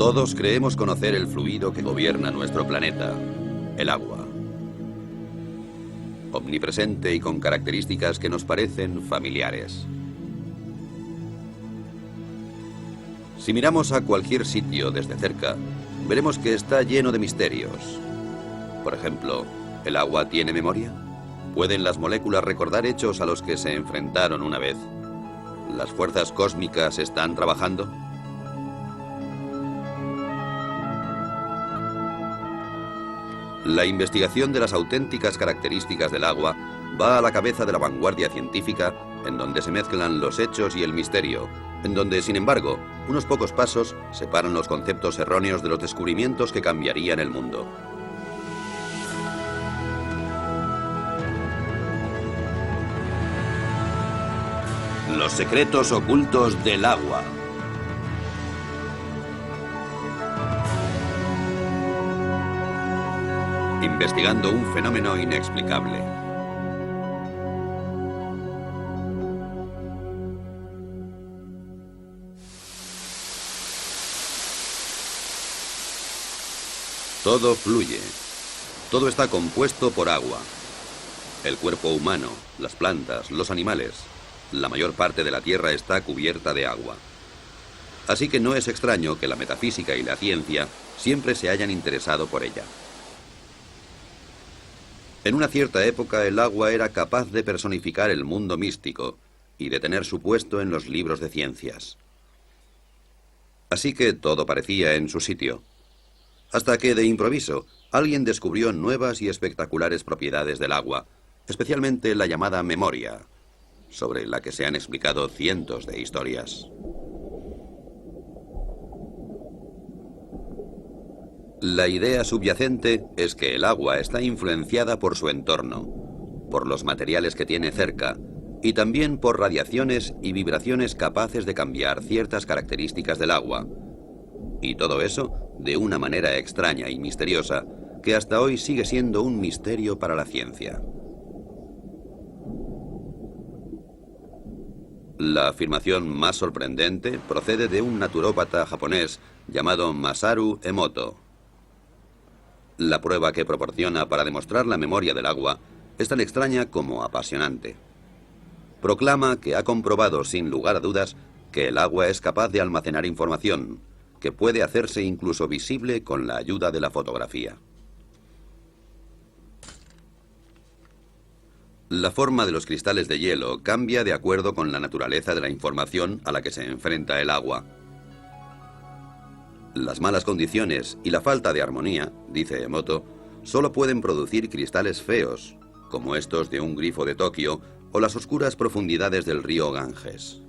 Todos creemos conocer el fluido que gobierna nuestro planeta, el agua. Omnipresente y con características que nos parecen familiares. Si miramos a cualquier sitio desde cerca, veremos que está lleno de misterios. Por ejemplo, ¿el agua tiene memoria? ¿Pueden las moléculas recordar hechos a los que se enfrentaron una vez? ¿Las fuerzas cósmicas están trabajando? La investigación de las auténticas características del agua va a la cabeza de la vanguardia científica, en donde se mezclan los hechos y el misterio, en donde, sin embargo, unos pocos pasos separan los conceptos erróneos de los descubrimientos que cambiarían el mundo. Los secretos ocultos del agua. Investigando un fenómeno inexplicable. Todo fluye. Todo está compuesto por agua. El cuerpo humano, las plantas, los animales. La mayor parte de la Tierra está cubierta de agua. Así que no es extraño que la metafísica y la ciencia siempre se hayan interesado por ella. En una cierta época el agua era capaz de personificar el mundo místico y de tener su puesto en los libros de ciencias. Así que todo parecía en su sitio. Hasta que, de improviso, alguien descubrió nuevas y espectaculares propiedades del agua, especialmente la llamada memoria, sobre la que se han explicado cientos de historias. La idea subyacente es que el agua está influenciada por su entorno, por los materiales que tiene cerca y también por radiaciones y vibraciones capaces de cambiar ciertas características del agua. Y todo eso de una manera extraña y misteriosa que hasta hoy sigue siendo un misterio para la ciencia. La afirmación más sorprendente procede de un naturópata japonés llamado Masaru Emoto. La prueba que proporciona para demostrar la memoria del agua es tan extraña como apasionante. Proclama que ha comprobado sin lugar a dudas que el agua es capaz de almacenar información, que puede hacerse incluso visible con la ayuda de la fotografía. La forma de los cristales de hielo cambia de acuerdo con la naturaleza de la información a la que se enfrenta el agua. Las malas condiciones y la falta de armonía, dice Emoto, solo pueden producir cristales feos, como estos de un grifo de Tokio o las oscuras profundidades del río Ganges.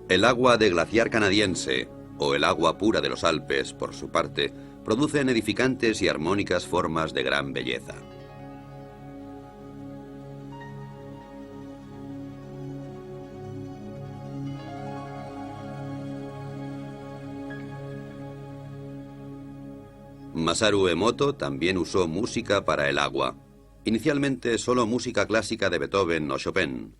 El agua de glaciar canadiense, o el agua pura de los Alpes, por su parte, producen edificantes y armónicas formas de gran belleza. Masaru Emoto también usó música para el agua, inicialmente solo música clásica de Beethoven o Chopin.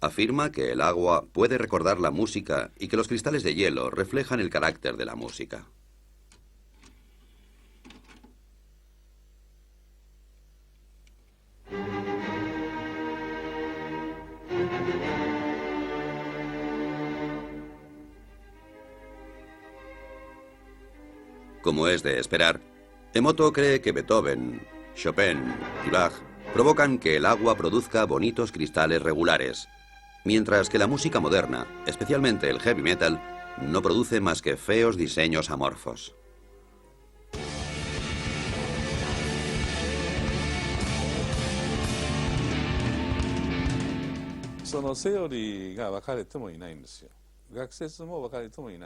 Afirma que el agua puede recordar la música y que los cristales de hielo reflejan el carácter de la música. Como es de esperar, Emoto cree que Beethoven, Chopin y Bach provocan que el agua produzca bonitos cristales regulares, mientras que la música moderna, especialmente el heavy metal, no produce más que feos diseños amorfos.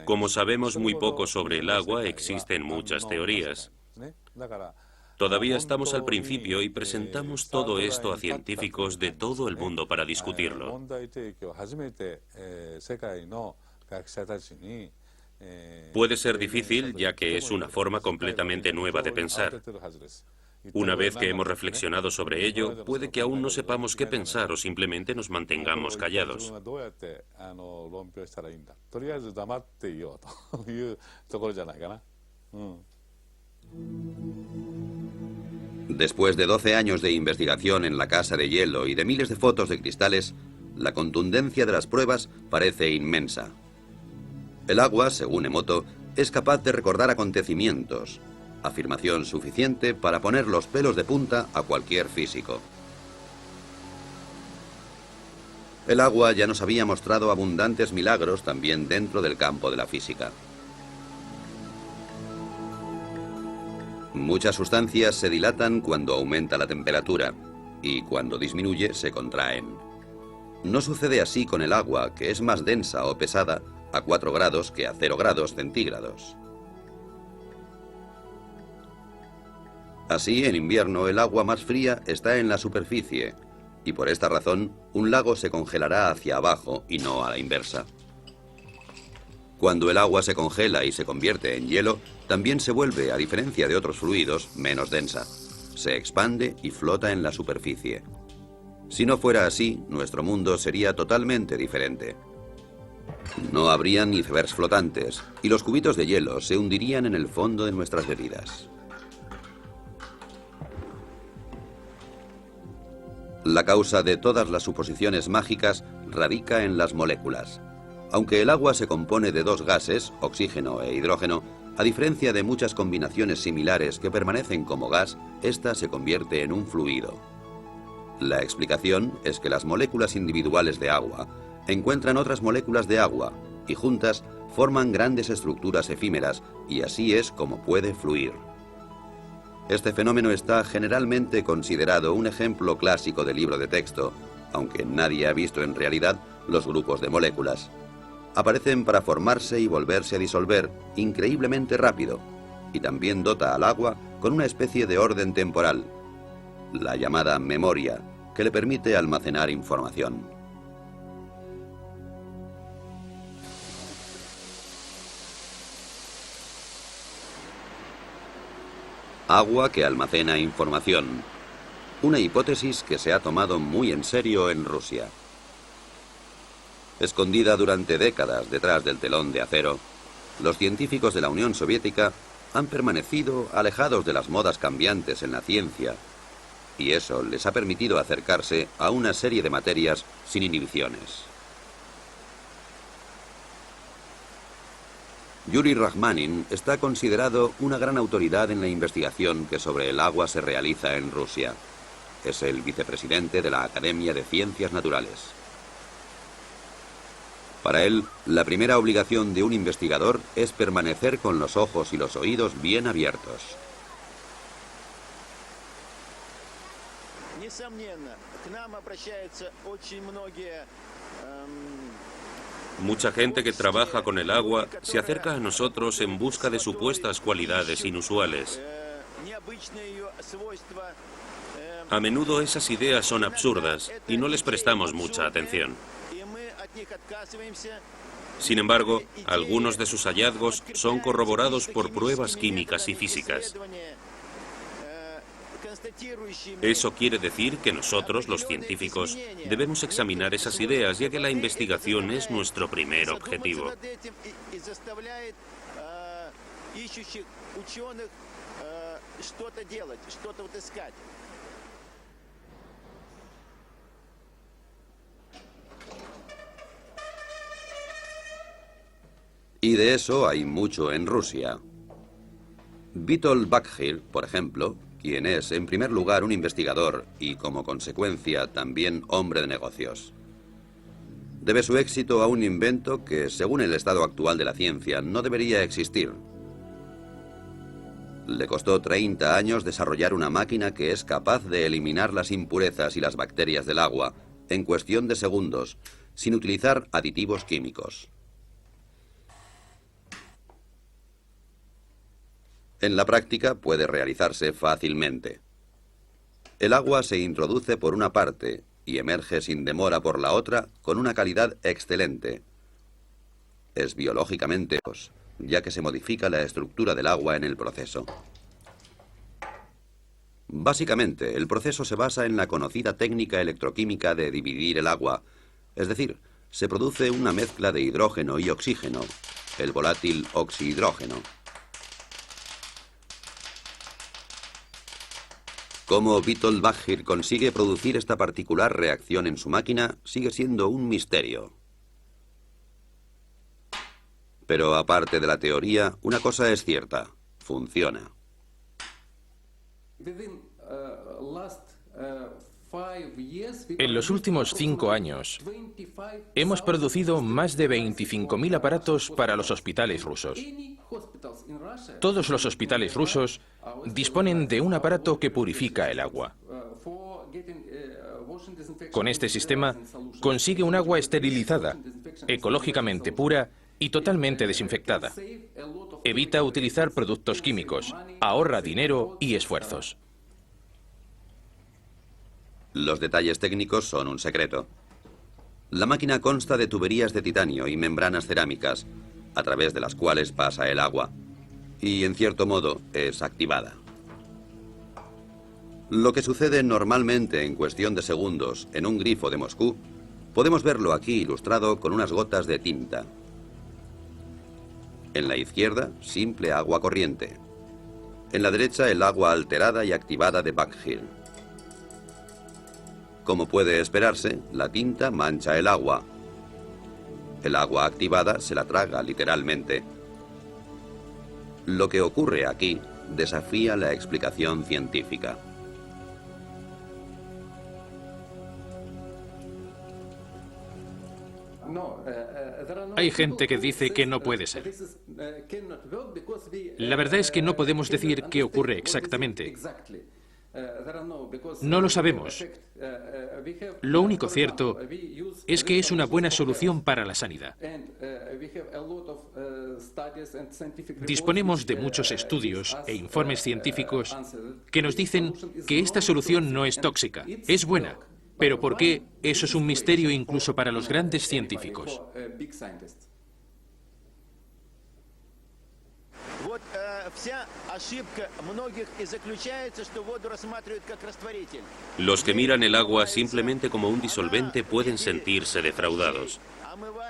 Como sabemos muy poco sobre el agua, existen muchas teorías. Todavía estamos al principio y presentamos todo esto a científicos de todo el mundo para discutirlo. Puede ser difícil, ya que es una forma completamente nueva de pensar. Una vez que hemos reflexionado sobre ello, puede que aún no sepamos qué pensar o simplemente nos mantengamos callados. Después de 12 años de investigación en la casa de hielo y de miles de fotos de cristales, la contundencia de las pruebas parece inmensa. El agua, según Emoto, es capaz de recordar acontecimientos, afirmación suficiente para poner los pelos de punta a cualquier físico. El agua ya nos había mostrado abundantes milagros también dentro del campo de la física. Muchas sustancias se dilatan cuando aumenta la temperatura y cuando disminuye se contraen. No sucede así con el agua, que es más densa o pesada a 4 grados que a 0 grados centígrados. Así, en invierno, el agua más fría está en la superficie, y por esta razón, un lago se congelará hacia abajo y no a la inversa. Cuando el agua se congela y se convierte en hielo, también se vuelve, a diferencia de otros fluidos, menos densa. Se expande y flota en la superficie. Si no fuera así, nuestro mundo sería totalmente diferente. No habrían icebergs flotantes, y los cubitos de hielo se hundirían en el fondo de nuestras bebidas. La causa de todas las suposiciones mágicas radica en las moléculas. Aunque el agua se compone de 2 gases, oxígeno e hidrógeno, a diferencia de muchas combinaciones similares que permanecen como gas, esta se convierte en un fluido. La explicación es que las moléculas individuales de agua encuentran otras moléculas de agua y juntas forman grandes estructuras efímeras, y así es como puede fluir. Este fenómeno está generalmente considerado un ejemplo clásico de libro de texto, aunque nadie ha visto en realidad los grupos de moléculas. Aparecen para formarse y volverse a disolver increíblemente rápido, y también dota al agua con una especie de orden temporal, la llamada memoria, que le permite almacenar información. Agua que almacena información. Una hipótesis que se ha tomado muy en serio en Rusia. Escondida durante décadas detrás del telón de acero, los científicos de la Unión Soviética han permanecido alejados de las modas cambiantes en la ciencia, y eso les ha permitido acercarse a una serie de materias sin inhibiciones. Yuri Rachmanin está considerado una gran autoridad en la investigación que sobre el agua se realiza en Rusia. Es el vicepresidente de la Academia de Ciencias Naturales. Para él, la primera obligación de un investigador es permanecer con los ojos y los oídos bien abiertos. Mucha gente que trabaja con el agua se acerca a nosotros en busca de supuestas cualidades inusuales. A menudo esas ideas son absurdas y no les prestamos mucha atención. Sin embargo, algunos de sus hallazgos son corroborados por pruebas químicas y físicas. Eso quiere decir que nosotros, los científicos, debemos examinar esas ideas, ya que la investigación es nuestro primer objetivo. Y de eso hay mucho en Rusia. Witold Bakhir, por ejemplo, quien es en primer lugar un investigador y como consecuencia también hombre de negocios, debe su éxito a un invento que, según el estado actual de la ciencia, no debería existir. Le costó 30 años desarrollar una máquina que es capaz de eliminar las impurezas y las bacterias del agua en cuestión de segundos, sin utilizar aditivos químicos. En la práctica puede realizarse fácilmente. El agua se introduce por una parte y emerge sin demora por la otra con una calidad excelente. Es biológicamente, ya que se modifica la estructura del agua en el proceso. Básicamente, el proceso se basa en la conocida técnica electroquímica de dividir el agua, es decir, se produce una mezcla de hidrógeno y oxígeno, el volátil oxihidrógeno. Cómo Witold Bakhir consigue producir esta particular reacción en su máquina sigue siendo un misterio. Pero aparte de la teoría, una cosa es cierta: funciona. En los últimos 5 años, hemos producido más de 25.000 aparatos para los hospitales rusos. Todos los hospitales rusos disponen de un aparato que purifica el agua. Con este sistema, consigue un agua esterilizada, ecológicamente pura y totalmente desinfectada. Evita utilizar productos químicos, ahorra dinero y esfuerzos. Los detalles técnicos son un secreto. La máquina consta de tuberías de titanio y membranas cerámicas, a través de las cuales pasa el agua, y en cierto modo es activada. Lo que sucede normalmente en cuestión de segundos en un grifo de Moscú, podemos verlo aquí ilustrado con unas gotas de tinta. En la izquierda, simple agua corriente. En la derecha, el agua alterada y activada de Bakhir. Como puede esperarse, la tinta mancha el agua. El agua activada se la traga literalmente. Lo que ocurre aquí desafía la explicación científica. Hay gente que dice que no puede ser. La verdad es que no podemos decir qué ocurre exactamente. No lo sabemos. Lo único cierto es que es una buena solución para la sanidad. Disponemos de muchos estudios e informes científicos que nos dicen que esta solución no es tóxica, es buena. Pero ¿por qué? Eso es un misterio incluso para los grandes científicos. Los que miran el agua simplemente como un disolvente pueden sentirse defraudados.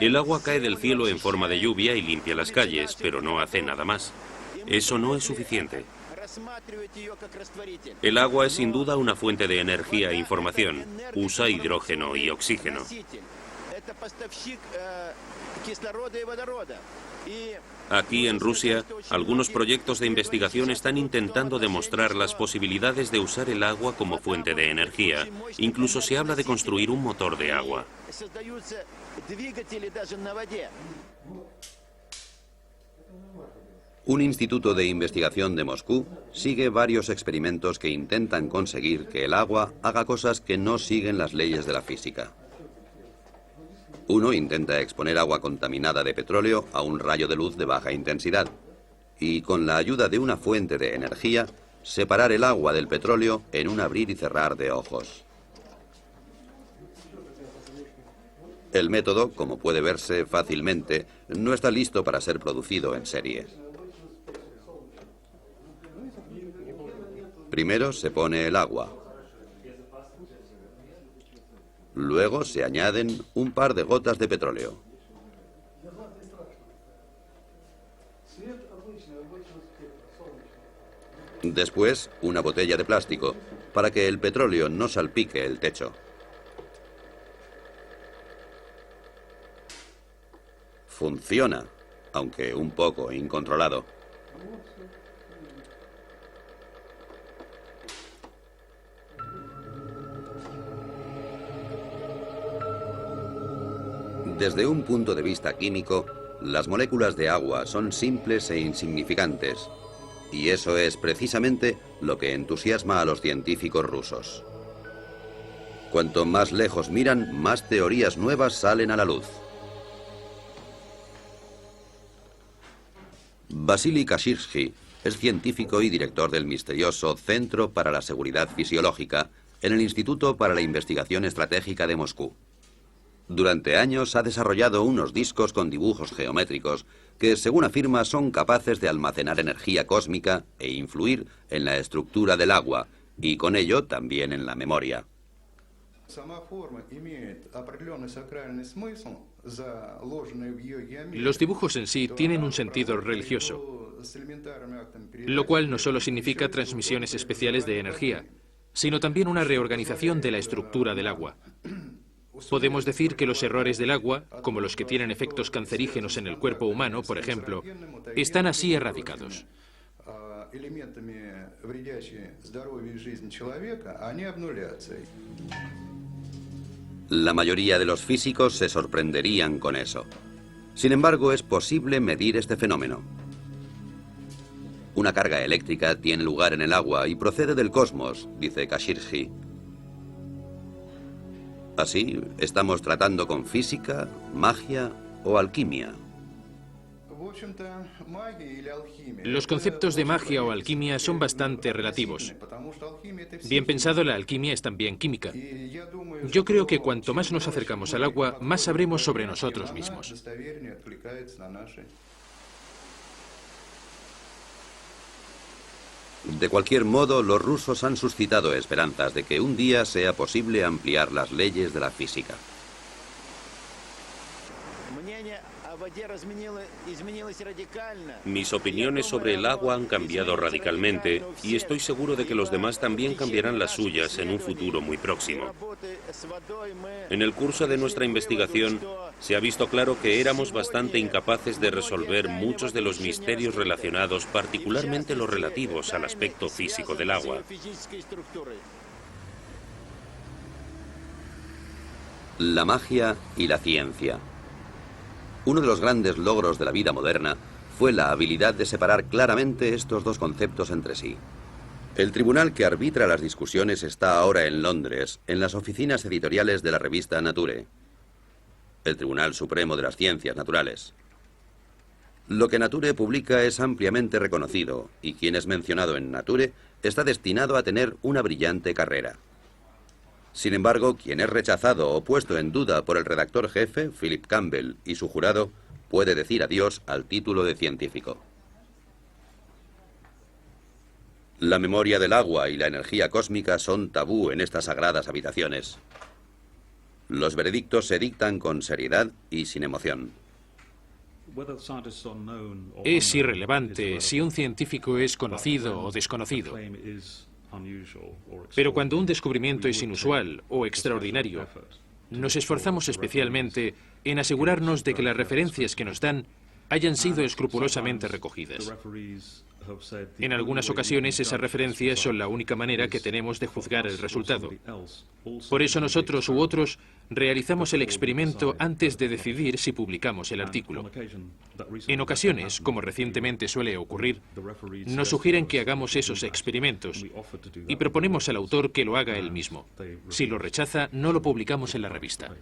El agua cae del cielo en forma de lluvia y limpia las calles, pero no hace nada más. Eso no es suficiente. El agua es sin duda una fuente de energía e información. Usa hidrógeno y oxígeno. Aquí en Rusia, algunos proyectos de investigación están intentando demostrar las posibilidades de usar el agua como fuente de energía. Incluso se habla de construir un motor de agua. Un instituto de investigación de Moscú sigue varios experimentos que intentan conseguir que el agua haga cosas que no siguen las leyes de la física. Uno intenta exponer agua contaminada de petróleo a un rayo de luz de baja intensidad y, con la ayuda de una fuente de energía, separar el agua del petróleo en un abrir y cerrar de ojos. El método, como puede verse fácilmente, no está listo para ser producido en serie. Primero se pone el agua. Luego se añaden un par de gotas de petróleo. Después, una botella de plástico, para que el petróleo no salpique el techo. Funciona, aunque un poco incontrolado. Desde un punto de vista químico, las moléculas de agua son simples e insignificantes, y eso es precisamente lo que entusiasma a los científicos rusos. Cuanto más lejos miran, más teorías nuevas salen a la luz. Vasily Kashirsky es científico y director del misterioso Centro para la Seguridad Fisiológica en el Instituto para la Investigación Estratégica de Moscú. Durante años ha desarrollado unos discos con dibujos geométricos que, según afirma, son capaces de almacenar energía cósmica e influir en la estructura del agua, y con ello también en la memoria. Los dibujos en sí tienen un sentido religioso, lo cual no solo significa transmisiones especiales de energía, sino también una reorganización de la estructura del agua. Podemos decir que los errores del agua, como los que tienen efectos cancerígenos en el cuerpo humano, por ejemplo, están así erradicados. La mayoría de los físicos se sorprenderían con eso. Sin embargo, es posible medir este fenómeno. Una carga eléctrica tiene lugar en el agua y procede del cosmos, dice Kashirji. Así, estamos tratando con física, magia o alquimia. Los conceptos de magia o alquimia son bastante relativos. Bien pensado, la alquimia es también química. Yo creo que cuanto más nos acercamos al agua, más sabremos sobre nosotros mismos. De cualquier modo, los rusos han suscitado esperanzas de que un día sea posible ampliar las leyes de la física. Mis opiniones sobre el agua han cambiado radicalmente y estoy seguro de que los demás también cambiarán las suyas en un futuro muy próximo. En el curso de nuestra investigación se ha visto claro que éramos bastante incapaces de resolver muchos de los misterios relacionados, particularmente los relativos al aspecto físico del agua. La magia y la ciencia. Uno de los grandes logros de la vida moderna fue la habilidad de separar claramente estos dos conceptos entre sí. El tribunal que arbitra las discusiones está ahora en Londres, en las oficinas editoriales de la revista Nature, el Tribunal Supremo de las Ciencias Naturales. Lo que Nature publica es ampliamente reconocido y quien es mencionado en Nature está destinado a tener una brillante carrera. Sin embargo, quien es rechazado o puesto en duda por el redactor jefe, Philip Campbell, y su jurado, puede decir adiós al título de científico. La memoria del agua y la energía cósmica son tabú en estas sagradas habitaciones. Los veredictos se dictan con seriedad y sin emoción. Es irrelevante si un científico es conocido o desconocido. Pero cuando un descubrimiento es inusual o extraordinario, nos esforzamos especialmente en asegurarnos de que las referencias que nos dan hayan sido escrupulosamente recogidas. En algunas ocasiones esas referencias son la única manera que tenemos de juzgar el resultado. Por eso nosotros u otros realizamos el experimento antes de decidir si publicamos el artículo. En ocasiones, como recientemente suele ocurrir, nos sugieren que hagamos esos experimentos y proponemos al autor que lo haga él mismo. Si lo rechaza, no lo publicamos en la revista.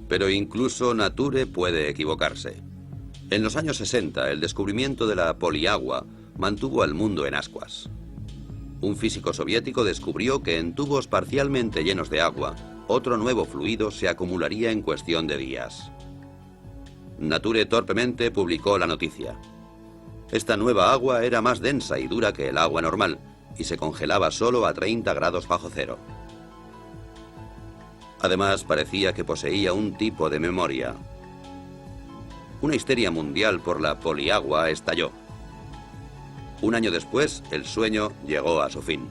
Pero incluso Nature puede equivocarse. En los años 60, el descubrimiento de la poliagua mantuvo al mundo en ascuas. Un físico soviético descubrió que en tubos parcialmente llenos de agua, otro nuevo fluido se acumularía en cuestión de días. Nature torpemente publicó la noticia. Esta nueva agua era más densa y dura que el agua normal, y se congelaba solo a 30 grados bajo cero. Además, parecía que poseía un tipo de memoria. Una histeria mundial por la poliagua estalló. Un año después, el sueño llegó a su fin.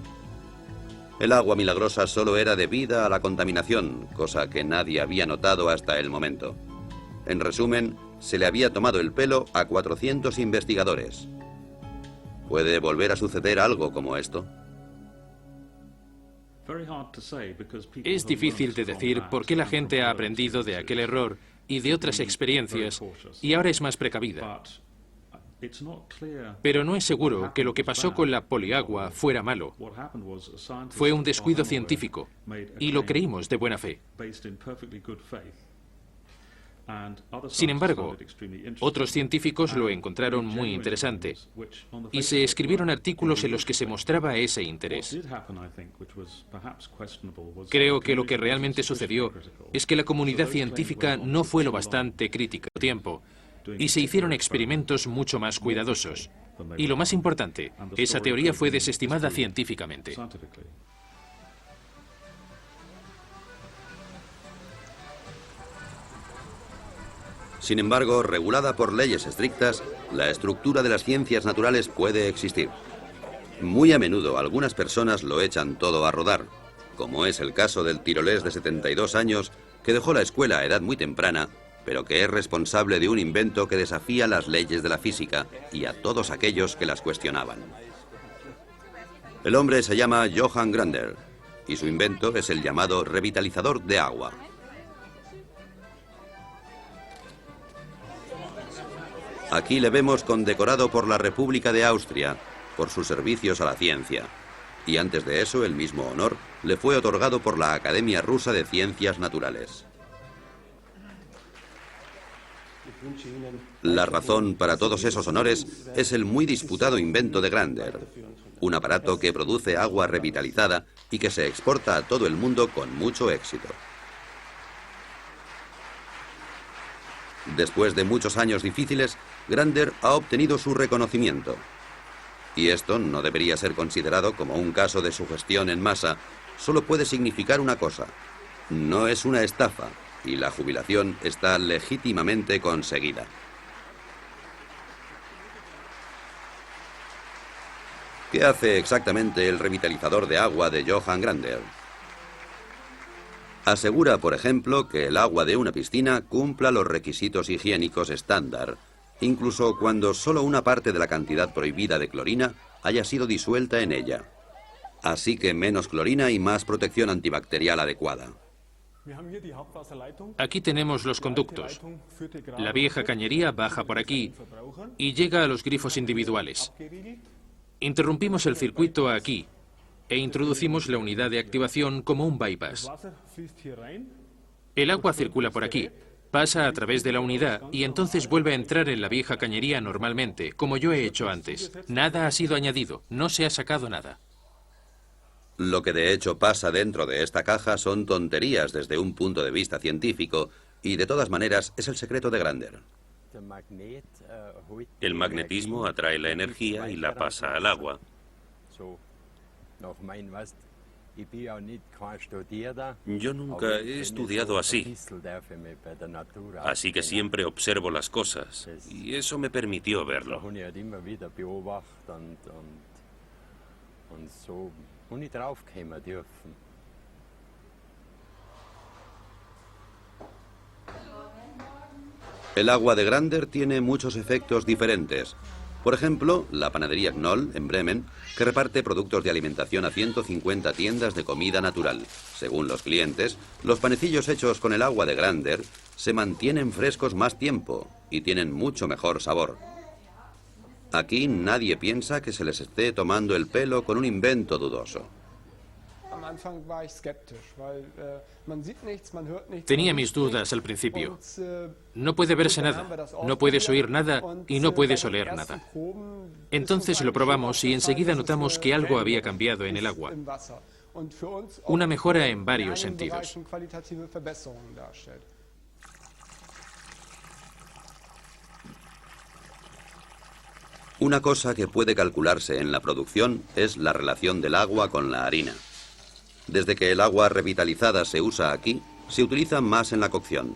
El agua milagrosa solo era debida a la contaminación, cosa que nadie había notado hasta el momento. En resumen, se le había tomado el pelo a 400 investigadores. ¿Puede volver a suceder algo como esto? Es difícil de decir por qué la gente ha aprendido de aquel error y de otras experiencias y ahora es más precavida. Pero no es seguro que lo que pasó con la poliagua fuera malo. Fue un descuido científico y lo creímos de buena fe. Sin embargo, otros científicos lo encontraron muy interesante y se escribieron artículos en los que se mostraba ese interés. Creo que lo que realmente sucedió es que la comunidad científica no fue lo bastante crítica a tiempo y se hicieron experimentos mucho más cuidadosos. Y lo más importante, esa teoría fue desestimada científicamente. Sin embargo, regulada por leyes estrictas, la estructura de las ciencias naturales puede existir. Muy a menudo algunas personas lo echan todo a rodar, como es el caso del tirolés de 72 años que dejó la escuela a edad muy temprana, pero que es responsable de un invento que desafía las leyes de la física y a todos aquellos que las cuestionaban. El hombre se llama Johann Grander y su invento es el llamado revitalizador de agua. Aquí le vemos condecorado por la República de Austria por sus servicios a la ciencia. Y antes de eso, el mismo honor le fue otorgado por la Academia Rusa de Ciencias Naturales. La razón para todos esos honores es el muy disputado invento de Grander, un aparato que produce agua revitalizada y que se exporta a todo el mundo con mucho éxito. Después de muchos años difíciles, Grander ha obtenido su reconocimiento. Y esto no debería ser considerado como un caso de sugestión en masa, solo puede significar una cosa: no es una estafa y la jubilación está legítimamente conseguida. ¿Qué hace exactamente el revitalizador de agua de Johann Grander? Asegura, por ejemplo, que el agua de una piscina cumpla los requisitos higiénicos estándar, incluso cuando solo una parte de la cantidad prohibida de clorina haya sido disuelta en ella. Así que menos clorina y más protección antibacterial adecuada. Aquí tenemos los conductos. La vieja cañería baja por aquí y llega a los grifos individuales. Interrumpimos el circuito aquí e introducimos la unidad de activación como un bypass. El agua circula por aquí, pasa a través de la unidad y entonces vuelve a entrar en la vieja cañería normalmente, como yo he hecho antes. Nada ha sido añadido, no se ha sacado nada. Lo que de hecho pasa dentro de esta caja son tonterías desde un punto de vista científico y de todas maneras es el secreto de Grander. El magnetismo atrae la energía y la pasa al agua. Yo nunca he estudiado así, así que siempre observo las cosas y eso me permitió verlo. El agua de Grander tiene muchos efectos diferentes. Por ejemplo, la panadería Knoll, en Bremen, que reparte productos de alimentación a 150 tiendas de comida natural. Según los clientes, los panecillos hechos con el agua de Grander se mantienen frescos más tiempo y tienen mucho mejor sabor. Aquí nadie piensa que se les esté tomando el pelo con un invento dudoso. Tenía mis dudas al principio. No puede verse nada, no puedes oír nada y no puedes oler nada. Entonces lo probamos y enseguida notamos que algo había cambiado en el agua. Una mejora en varios sentidos. Una cosa que puede calcularse en la producción es la relación del agua con la harina. Desde que el agua revitalizada se usa aquí, se utiliza más en la cocción.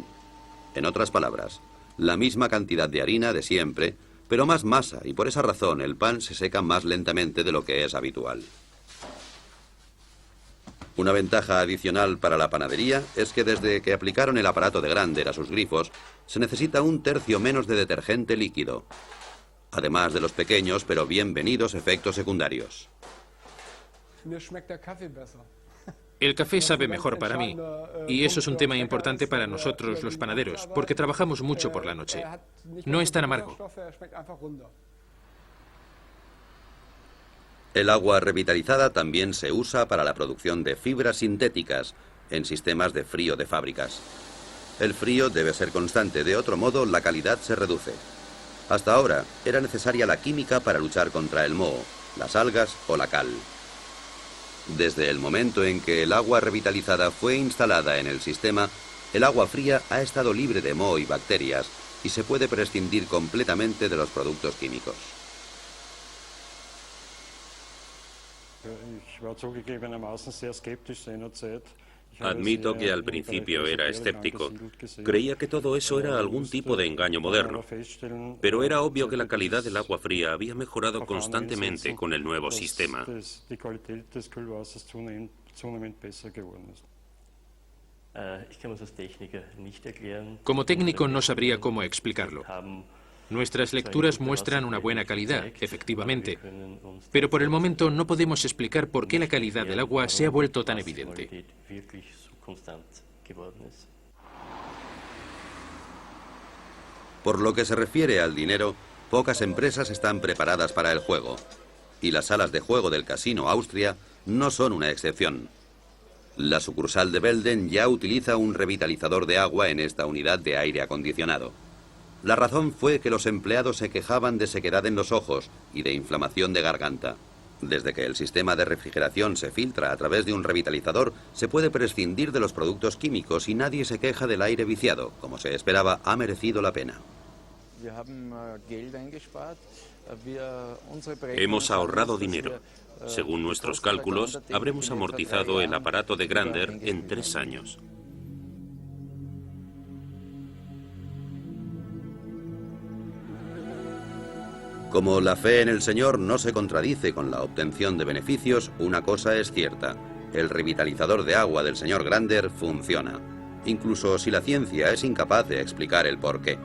En otras palabras, la misma cantidad de harina de siempre, pero más masa, y por esa razón el pan se seca más lentamente de lo que es habitual. Una ventaja adicional para la panadería es que desde que aplicaron el aparato de Grander a sus grifos, se necesita 1/3 menos de detergente líquido, además de los pequeños pero bienvenidos efectos secundarios. El café sabe mejor para mí, y eso es un tema importante para nosotros los panaderos, porque trabajamos mucho por la noche. No es tan amargo. El agua revitalizada también se usa para la producción de fibras sintéticas en sistemas de frío de fábricas. El frío debe ser constante, de otro modo la calidad se reduce. Hasta ahora era necesaria la química para luchar contra el moho, las algas o la cal. Desde el momento en que el agua revitalizada fue instalada en el sistema, el agua fría ha estado libre de moho y bacterias y se puede prescindir completamente de los productos químicos. Admito que al principio era escéptico. Creía que todo eso era algún tipo de engaño moderno. Pero era obvio que la calidad del agua fría había mejorado constantemente con el nuevo sistema. Como técnico no sabría cómo explicarlo. Nuestras lecturas muestran una buena calidad, efectivamente, pero por el momento no podemos explicar por qué la calidad del agua se ha vuelto tan evidente. Por lo que se refiere al dinero, pocas empresas están preparadas para el juego. Y las salas de juego del Casino Austria no son una excepción. La sucursal de Belden ya utiliza un revitalizador de agua en esta unidad de aire acondicionado. La razón fue que los empleados se quejaban de sequedad en los ojos y de inflamación de garganta. Desde que el sistema de refrigeración se filtra a través de un revitalizador, se puede prescindir de los productos químicos y nadie se queja del aire viciado. Como se esperaba, ha merecido la pena. Hemos ahorrado dinero. Según nuestros cálculos, habremos amortizado el aparato de Grander en 3 años. Como la fe en el Señor no se contradice con la obtención de beneficios, una cosa es cierta. El revitalizador de agua del señor Grander funciona, incluso si la ciencia es incapaz de explicar el porqué.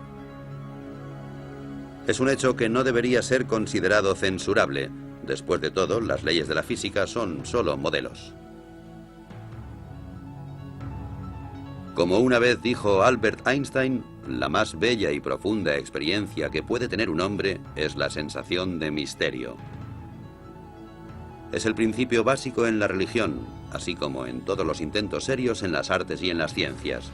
Es un hecho que no debería ser considerado censurable. Después de todo, las leyes de la física son solo modelos. Como una vez dijo Albert Einstein, la más bella y profunda experiencia que puede tener un hombre es la sensación de misterio. Es el principio básico en la religión, así como en todos los intentos serios en las artes y en las ciencias.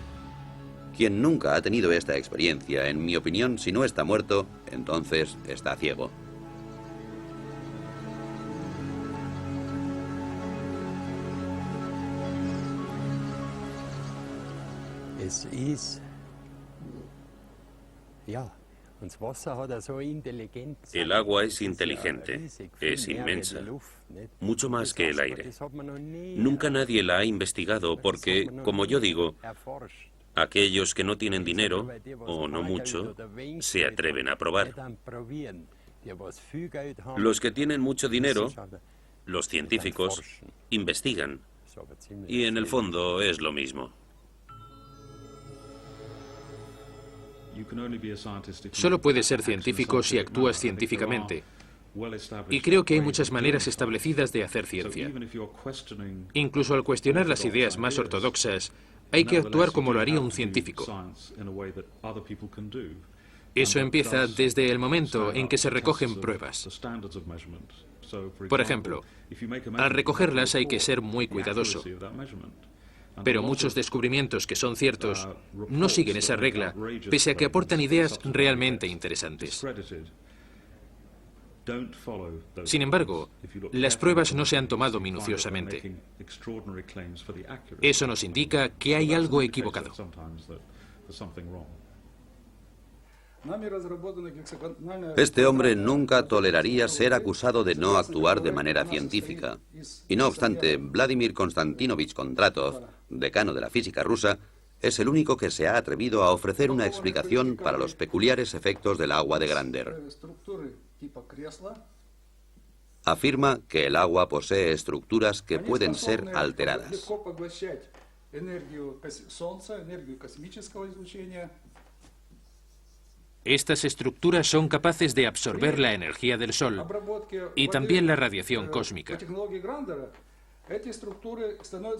Quien nunca ha tenido esta experiencia, en mi opinión, si no está muerto, entonces está ciego. El agua es inteligente, es inmensa, mucho más que el aire. Nunca nadie la ha investigado porque, como yo digo, aquellos que no tienen dinero, o no mucho, se atreven a probar. Los que tienen mucho dinero, los científicos, investigan. Y en el fondo es lo mismo. Solo puedes ser científico si actúas científicamente. Y creo que hay muchas maneras establecidas de hacer ciencia. Incluso al cuestionar las ideas más ortodoxas, hay que actuar como lo haría un científico. Eso empieza desde el momento en que se recogen pruebas. Por ejemplo, al recogerlas hay que ser muy cuidadoso. Pero muchos descubrimientos que son ciertos no siguen esa regla, pese a que aportan ideas realmente interesantes. Sin embargo, las pruebas no se han tomado minuciosamente. Eso nos indica que hay algo equivocado. Este hombre nunca toleraría ser acusado de no actuar de manera científica. Y no obstante, Vladimir Konstantinovich Kondratov, decano de la física rusa, es el único que se ha atrevido a ofrecer una explicación para los peculiares efectos del agua de Grander. Afirma que el agua posee estructuras que pueden ser alteradas. Estas estructuras son capaces de absorber la energía del Sol y también la radiación cósmica.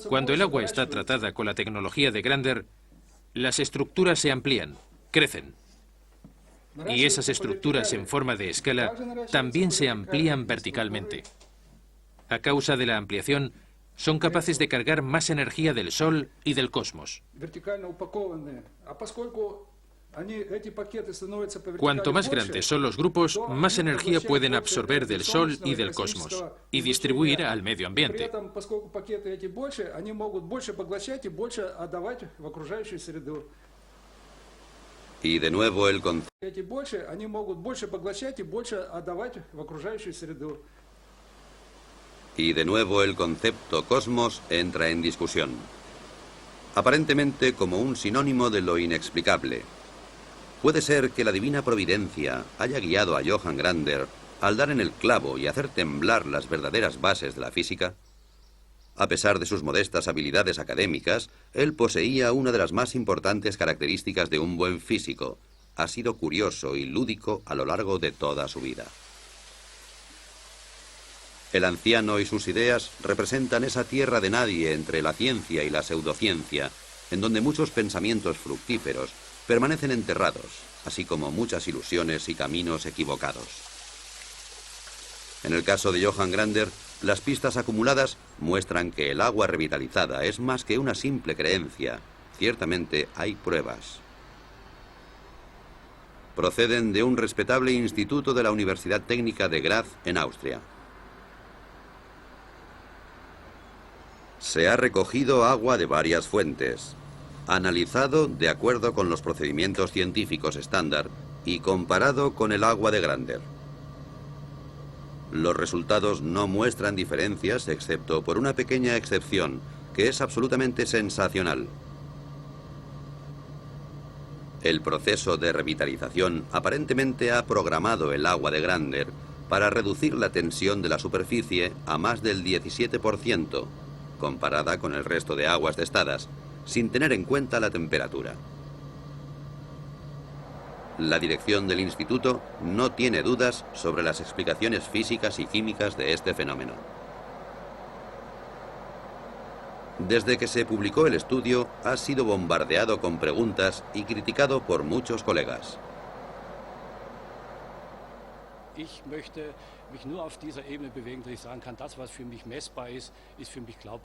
Cuando el agua está tratada con la tecnología de Grander, las estructuras se amplían, crecen. Y esas estructuras en forma de escala también se amplían verticalmente. A causa de la ampliación, son capaces de cargar más energía del Sol y del cosmos. Cuanto más grandes son los grupos, más energía pueden absorber del Sol y del cosmos y distribuir al medio ambiente. Y de nuevo el concepto. Y de nuevo el concepto cosmos entra en discusión, aparentemente como un sinónimo de lo inexplicable. ¿Puede ser que la divina providencia haya guiado a Johann Grander al dar en el clavo y hacer temblar las verdaderas bases de la física? A pesar de sus modestas habilidades académicas, él poseía una de las más importantes características de un buen físico. Ha sido curioso y lúdico a lo largo de toda su vida. El anciano y sus ideas representan esa tierra de nadie entre la ciencia y la pseudociencia, en donde muchos pensamientos fructíferos permanecen enterrados, así como muchas ilusiones y caminos equivocados. En el caso de Johann Grander, las pistas acumuladas muestran que el agua revitalizada es más que una simple creencia. Ciertamente hay pruebas. Proceden de un respetable instituto de la Universidad Técnica de Graz, en Austria. Se ha recogido agua de varias fuentes, analizado de acuerdo con los procedimientos científicos estándar y comparado con el agua de Grander. Los resultados no muestran diferencias excepto por una pequeña excepción, que es absolutamente sensacional. El proceso de revitalización aparentemente ha programado el agua de Grander para reducir la tensión de la superficie a más del 17%, comparada con el resto de aguas testadas, sin tener en cuenta la temperatura. La dirección del instituto no tiene dudas sobre las explicaciones físicas y químicas de este fenómeno. Desde que se publicó el estudio, ha sido bombardeado con preguntas y criticado por muchos colegas.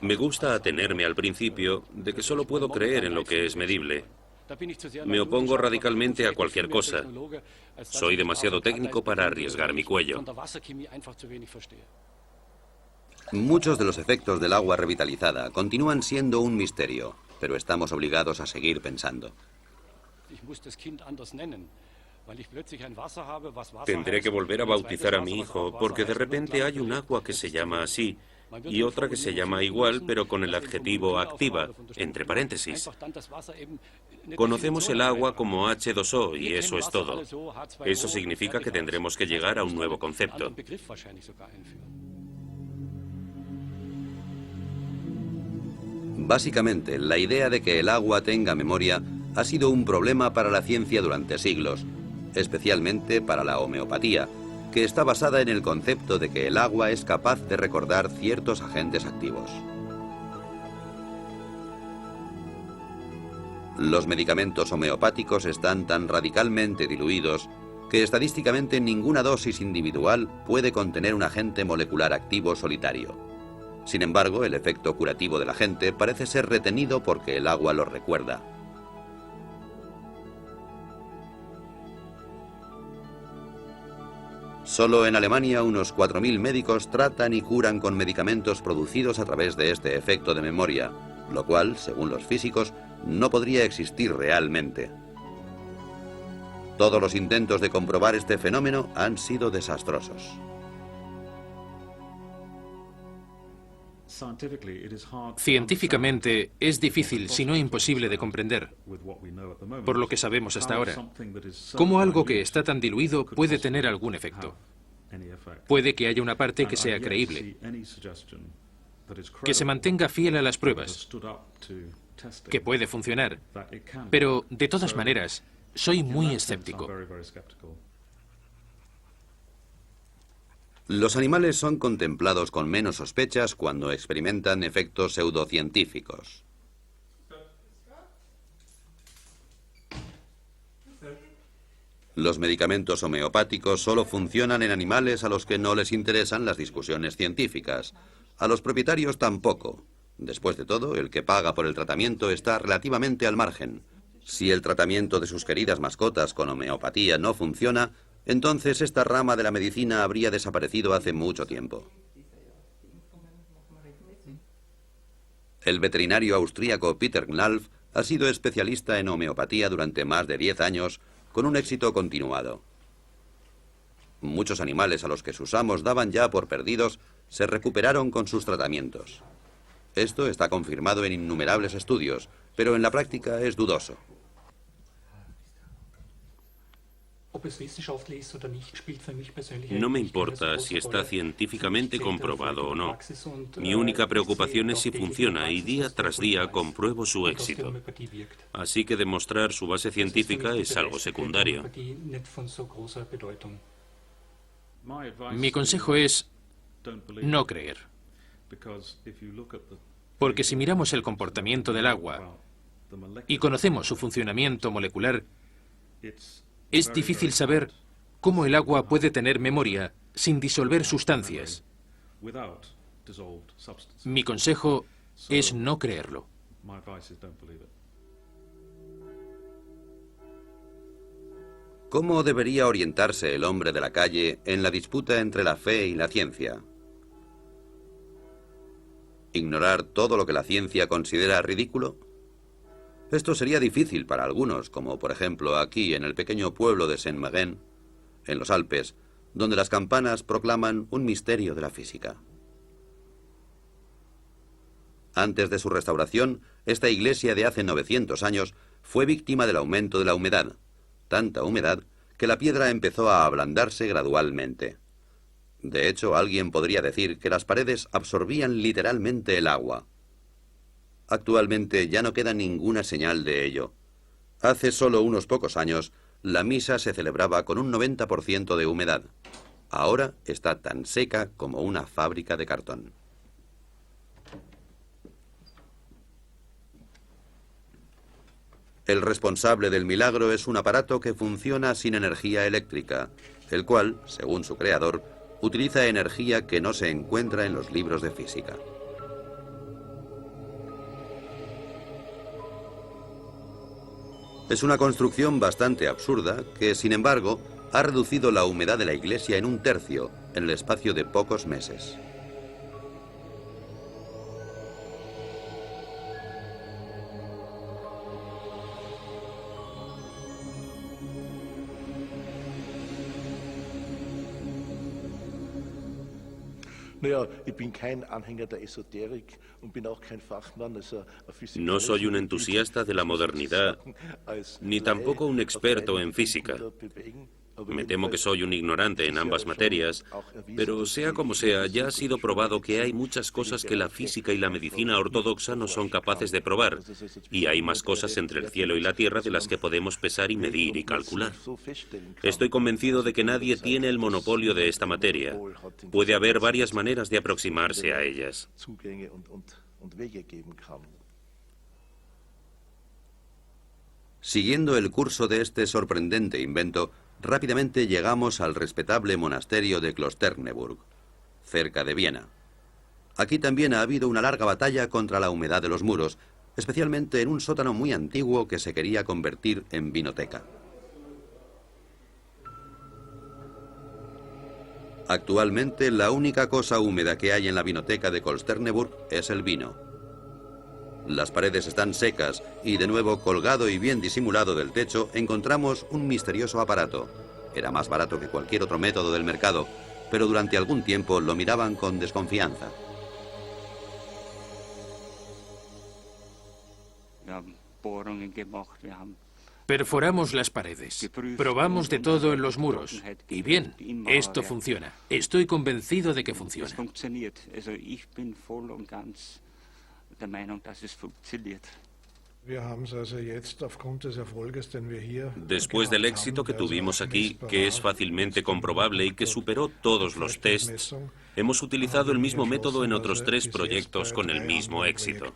Me gusta atenerme al principio de que solo puedo creer en lo que es medible. Me opongo radicalmente a cualquier cosa. Soy demasiado técnico para arriesgar mi cuello. Muchos de los efectos del agua revitalizada continúan siendo un misterio, pero estamos obligados a seguir pensando. Tendré que volver a bautizar a mi hijo, porque de repente hay un agua que se llama así y otra que se llama igual, pero con el adjetivo activa, entre paréntesis. Conocemos el agua como H2O y eso es todo. Eso significa que tendremos que llegar a un nuevo concepto. Básicamente, la idea de que el agua tenga memoria ha sido un problema para la ciencia durante siglos, especialmente para la homeopatía, que está basada en el concepto de que el agua es capaz de recordar ciertos agentes activos. Los medicamentos homeopáticos están tan radicalmente diluidos que estadísticamente ninguna dosis individual puede contener un agente molecular activo solitario. Sin embargo, el efecto curativo del agente parece ser retenido porque el agua lo recuerda. Solo en Alemania unos 4.000 médicos tratan y curan con medicamentos producidos a través de este efecto de memoria, lo cual, según los físicos, no podría existir realmente. Todos los intentos de comprobar este fenómeno han sido desastrosos. Científicamente es difícil, si no imposible, de comprender, por lo que sabemos hasta ahora, cómo algo que está tan diluido puede tener algún efecto. Puede que haya una parte que sea creíble, que se mantenga fiel a las pruebas, que puede funcionar, pero de todas maneras, soy muy escéptico. Los animales son contemplados con menos sospechas cuando experimentan efectos pseudocientíficos. Los medicamentos homeopáticos solo funcionan en animales a los que no les interesan las discusiones científicas. A los propietarios tampoco. Después de todo, el que paga por el tratamiento está relativamente al margen. Si el tratamiento de sus queridas mascotas con homeopatía no funciona, entonces esta rama de la medicina habría desaparecido hace mucho tiempo. El veterinario austríaco Peter Knalf ha sido especialista en homeopatía durante más de 10 años, con un éxito continuado. Muchos animales a los que sus amos daban ya por perdidos se recuperaron con sus tratamientos. Esto está confirmado en innumerables estudios, pero en la práctica es dudoso. No me importa si está científicamente comprobado o no. Mi única preocupación es si funciona y día tras día compruebo su éxito. Así que demostrar su base científica es algo secundario. Mi consejo es no creer. Porque si miramos el comportamiento del agua y conocemos su funcionamiento molecular, es difícil saber cómo el agua puede tener memoria sin disolver sustancias. Mi consejo es no creerlo. ¿Cómo debería orientarse el hombre de la calle en la disputa entre la fe y la ciencia? ¿Ignorar todo lo que la ciencia considera ridículo? Esto sería difícil para algunos, como por ejemplo aquí en el pequeño pueblo de Saint-Maixent, en los Alpes, donde las campanas proclaman un misterio de la física. Antes de su restauración, esta iglesia de hace 900 años fue víctima del aumento de la humedad, tanta humedad que la piedra empezó a ablandarse gradualmente. De hecho, alguien podría decir que las paredes absorbían literalmente el agua. Actualmente ya no queda ninguna señal de ello. Hace solo unos pocos años, la misa se celebraba con un 90% de humedad. Ahora está tan seca como una fábrica de cartón. El responsable del milagro es un aparato que funciona sin energía eléctrica, el cual, según su creador, utiliza energía que no se encuentra en los libros de física. Es una construcción bastante absurda que, sin embargo, ha reducido la humedad de la iglesia en un tercio en el espacio de pocos meses. No soy un entusiasta de la modernidad, ni tampoco un experto en física. Me temo que soy un ignorante en ambas materias, pero sea como sea, ya ha sido probado que hay muchas cosas que la física y la medicina ortodoxa no son capaces de probar, y hay más cosas entre el cielo y la tierra de las que podemos pesar y medir y calcular. Estoy convencido de que nadie tiene el monopolio de esta materia. Puede haber varias maneras de aproximarse a ellas. Siguiendo el curso de este sorprendente invento, rápidamente llegamos al respetable monasterio de Klosterneuburg, cerca de Viena. Aquí también ha habido una larga batalla contra la humedad de los muros, especialmente en un sótano muy antiguo que se quería convertir en vinoteca. Actualmente, la única cosa húmeda que hay en la vinoteca de Klosterneuburg es el vino. Las paredes están secas y, de nuevo, colgado y bien disimulado del techo, encontramos un misterioso aparato. Era más barato que cualquier otro método del mercado, pero durante algún tiempo lo miraban con desconfianza. Perforamos las paredes, probamos de todo en los muros. Y bien, esto funciona. Estoy convencido de que funciona. Después del éxito que tuvimos aquí, que es fácilmente comprobable y que superó todos los tests, hemos utilizado el mismo método en otros 3 proyectos con el mismo éxito.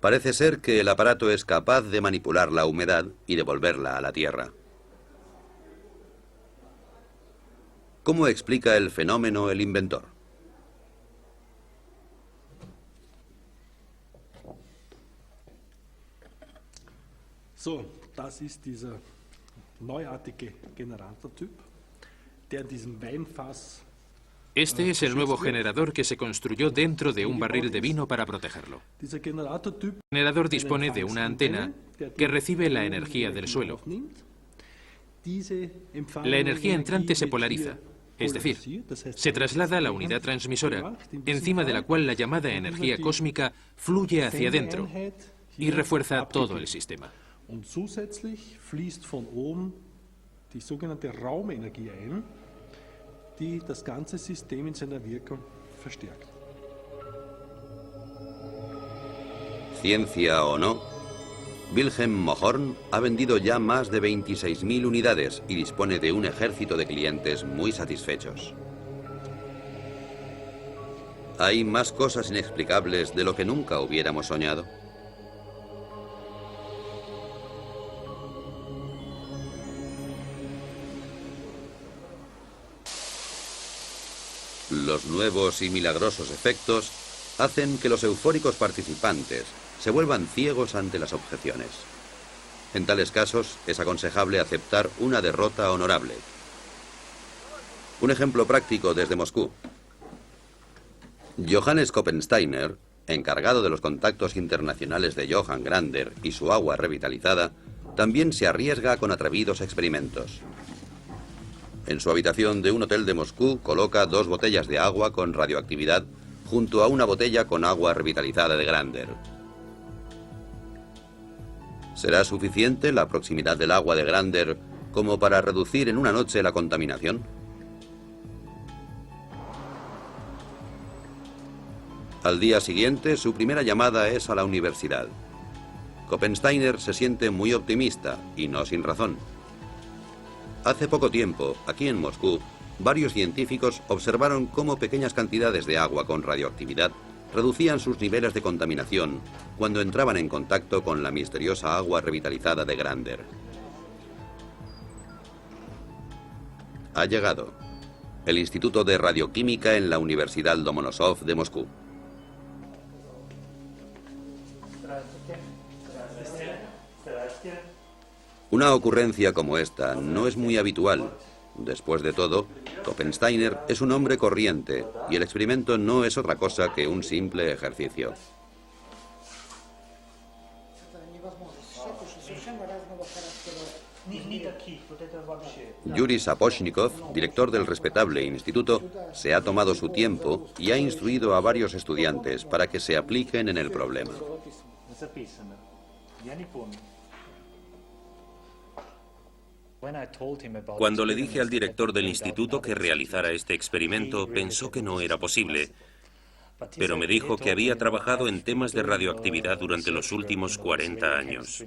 Parece ser que el aparato es capaz de manipular la humedad y devolverla a la tierra. ¿Cómo explica el fenómeno el inventor? Das ist dieser neuartige Generatortyp, der in diesem Weinfass. Este es el nuevo generador que se construyó dentro de un barril de vino para protegerlo. El generador dispone de una antena que recibe la energía del suelo. La energía entrante se polariza, es decir, se traslada a la unidad transmisora, encima de la cual la llamada energía cósmica fluye hacia adentro y refuerza todo el sistema. Und zusätzlich fließt von oben die sogenannte Raumenergie ein, die das ganze System in seiner Wirkung verstärkt. Ciencia o no, Wilhelm Mohrn ha vendido ya más de 26.000 unidades y dispone de un ejército de clientes muy satisfechos. ¿Hay más cosas inexplicables de lo que nunca hubiéramos soñado? Los nuevos y milagrosos efectos hacen que los eufóricos participantes se vuelvan ciegos ante las objeciones. En tales casos es aconsejable aceptar una derrota honorable. Un ejemplo práctico desde Moscú. Johannes Koppensteiner, encargado de los contactos internacionales de Johann Grander y su agua revitalizada, también se arriesga con atrevidos experimentos. En su habitación de un hotel de Moscú coloca 2 botellas de agua con radioactividad junto a una botella con agua revitalizada de Grander. ¿Será suficiente la proximidad del agua de Grander como para reducir en una noche la contaminación? Al día siguiente, su primera llamada es a la universidad. Koppensteiner se siente muy optimista, y no sin razón. Hace poco tiempo, aquí en Moscú, varios científicos observaron cómo pequeñas cantidades de agua con radioactividad reducían sus niveles de contaminación cuando entraban en contacto con la misteriosa agua revitalizada de Grander. Ha llegado el Instituto de Radioquímica en la Universidad Lomonosov de Moscú. Una ocurrencia como esta no es muy habitual. Después de todo, Koppensteiner es un hombre corriente y el experimento no es otra cosa que un simple ejercicio. Yuri Sapochnikov, director del respetable instituto, se ha tomado su tiempo y ha instruido a varios estudiantes para que se apliquen en el problema. Cuando le dije al director del instituto que realizara este experimento, pensó que no era posible, pero me dijo que había trabajado en temas de radioactividad durante los últimos 40 años.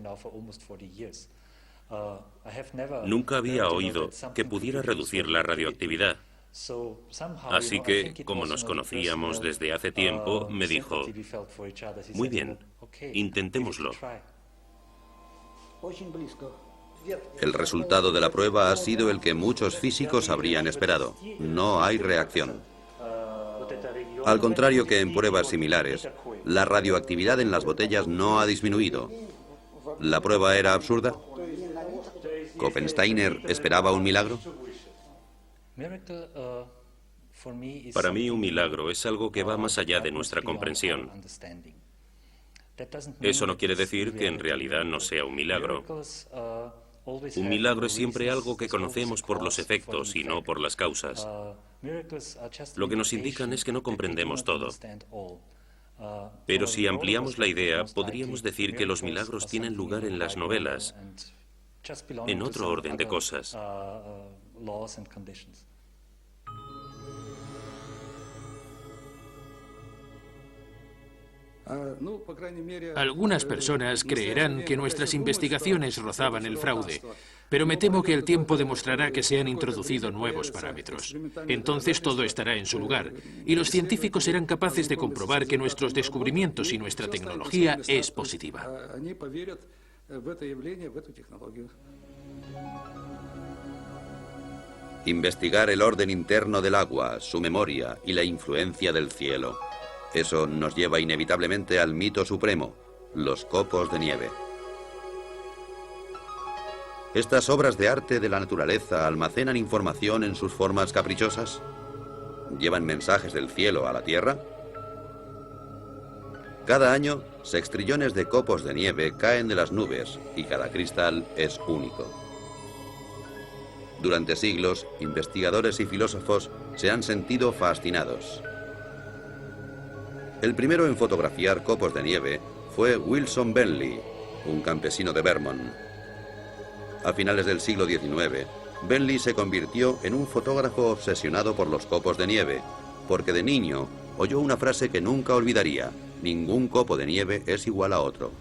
Nunca había oído que pudiera reducir la radioactividad. Así que, como nos conocíamos desde hace tiempo, me dijo, muy bien, intentémoslo. El resultado de la prueba ha sido el que muchos físicos habrían esperado. No hay reacción. Al contrario que en pruebas similares, la radioactividad en las botellas no ha disminuido. ¿La prueba era absurda? ¿Koppensteiner esperaba un milagro? Para mí, un milagro es algo que va más allá de nuestra comprensión. Eso no quiere decir que en realidad no sea un milagro. Un milagro es siempre algo que conocemos por los efectos y no por las causas. Lo que nos indican es que no comprendemos todo. Pero si ampliamos la idea, podríamos decir que los milagros tienen lugar en las novelas, en otro orden de cosas. Algunas personas creerán que nuestras investigaciones rozaban el fraude, pero me temo que el tiempo demostrará que se han introducido nuevos parámetros. Entonces todo estará en su lugar, y los científicos serán capaces de comprobar que nuestros descubrimientos y nuestra tecnología es positiva. Investigar el orden interno del agua, su memoria y la influencia del cielo. Eso nos lleva inevitablemente al mito supremo, los copos de nieve. ¿Estas obras de arte de la naturaleza almacenan información en sus formas caprichosas? ¿Llevan mensajes del cielo a la tierra? Cada año, sextrillones de copos de nieve caen de las nubes y cada cristal es único. Durante siglos, investigadores y filósofos se han sentido fascinados. El primero en fotografiar copos de nieve fue Wilson Bentley, un campesino de Vermont. A finales del siglo XIX, Bentley se convirtió en un fotógrafo obsesionado por los copos de nieve, porque de niño oyó una frase que nunca olvidaría: ningún copo de nieve es igual a otro.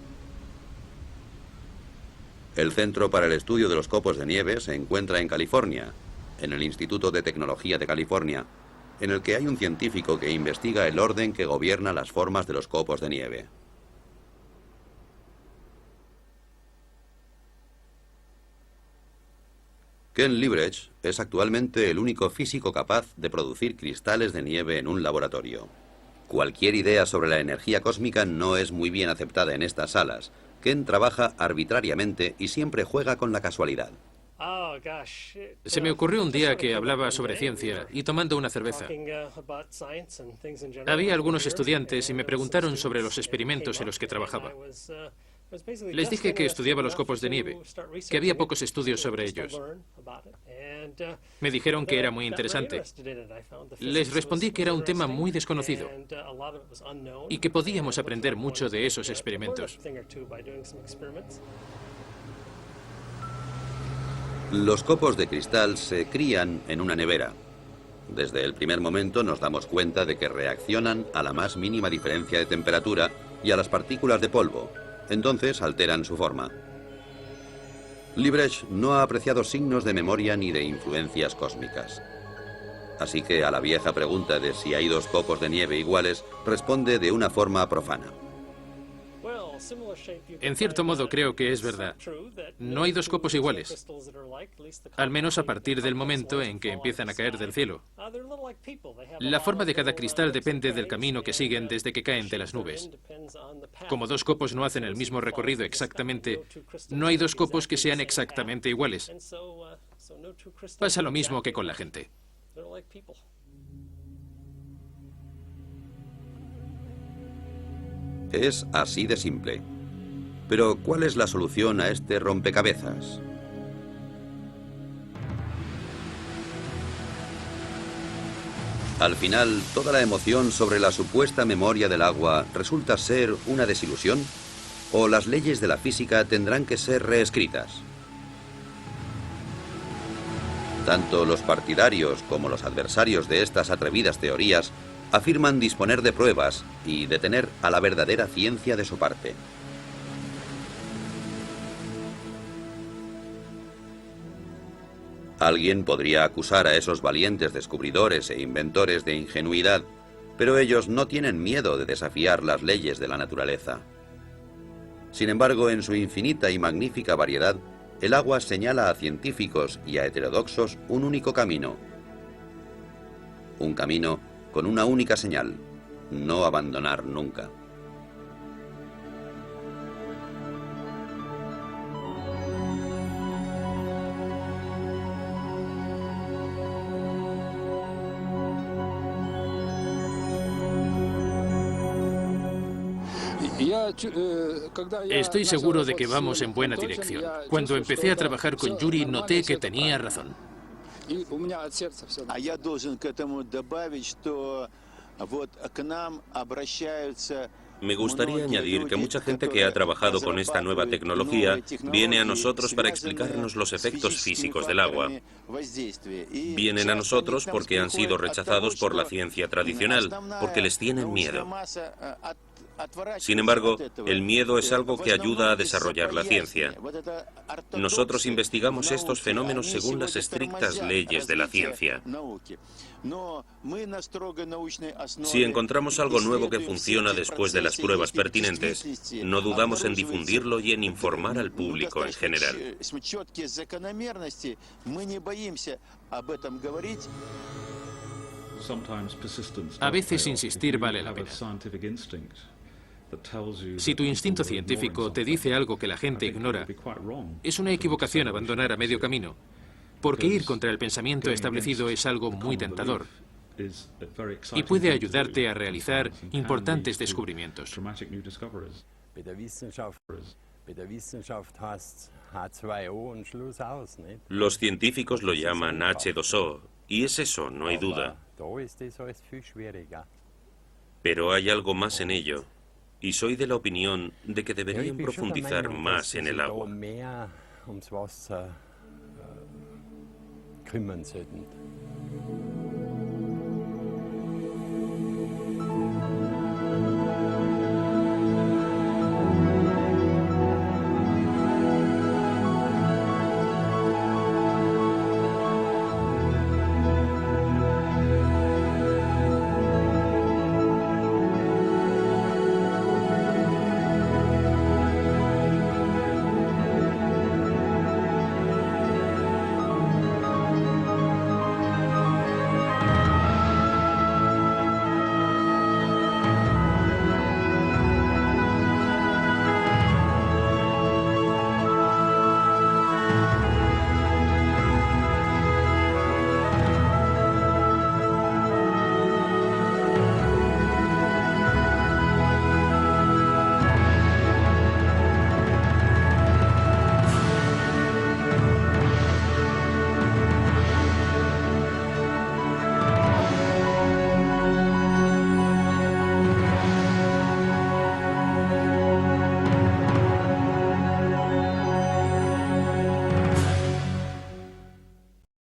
El Centro para el Estudio de los Copos de Nieve se encuentra en California, en el Instituto de Tecnología de California, en el que hay un científico que investiga el orden que gobierna las formas de los copos de nieve. Ken Liebrecht es actualmente el único físico capaz de producir cristales de nieve en un laboratorio. Cualquier idea sobre la energía cósmica no es muy bien aceptada en estas salas. Ken trabaja arbitrariamente y siempre juega con la casualidad. Se me ocurrió un día que hablaba sobre ciencia y tomando una cerveza. Había algunos estudiantes y me preguntaron sobre los experimentos en los que trabajaba. Les dije que estudiaba los copos de nieve, que había pocos estudios sobre ellos. Me dijeron que era muy interesante. Les respondí que era un tema muy desconocido y que podíamos aprender mucho de esos experimentos. Los copos de cristal se crían en una nevera. Desde el primer momento nos damos cuenta de que reaccionan a la más mínima diferencia de temperatura y a las partículas de polvo. Entonces alteran su forma. Liebrecht no ha apreciado signos de memoria ni de influencias cósmicas. Así que a la vieja pregunta de si hay dos copos de nieve iguales, responde de una forma profana. En cierto modo creo que es verdad. No hay dos copos iguales, al menos a partir del momento en que empiezan a caer del cielo. La forma de cada cristal depende del camino que siguen desde que caen de las nubes. Como dos copos no hacen el mismo recorrido exactamente, no hay dos copos que sean exactamente iguales. Pasa lo mismo que con la gente. Es así de simple. Pero, ¿cuál es la solución a este rompecabezas? Al final, ¿toda la emoción sobre la supuesta memoria del agua resulta ser una desilusión? ¿O las leyes de la física tendrán que ser reescritas? Tanto los partidarios como los adversarios de estas atrevidas teorías afirman disponer de pruebas y de tener a la verdadera ciencia de su parte. Alguien podría acusar a esos valientes descubridores e inventores de ingenuidad, pero ellos no tienen miedo de desafiar las leyes de la naturaleza. Sin embargo, en su infinita y magnífica variedad, el agua señala a científicos y a heterodoxos un único camino. Un camino con una única señal: no abandonar nunca. Estoy seguro de que vamos en buena dirección. Cuando empecé a trabajar con Yuri, noté que tenía razón. Me gustaría añadir que mucha gente que ha trabajado con esta nueva tecnología viene a nosotros para explicarnos los efectos físicos del agua. Vienen a nosotros porque han sido rechazados por la ciencia tradicional, porque les tienen miedo. Sin embargo, el miedo es algo que ayuda a desarrollar la ciencia. Nosotros investigamos estos fenómenos según las estrictas leyes de la ciencia. Si encontramos algo nuevo que funciona después de las pruebas pertinentes, no dudamos en difundirlo y en informar al público en general. A veces insistir vale la pena. Si tu instinto científico te dice algo que la gente ignora, es una equivocación abandonar a medio camino, porque ir contra el pensamiento establecido es algo muy tentador y puede ayudarte a realizar importantes descubrimientos. Los científicos lo llaman H2O, y es eso, no hay duda. Pero hay algo más en ello, y soy de la opinión de que deberían profundizar más en el agua.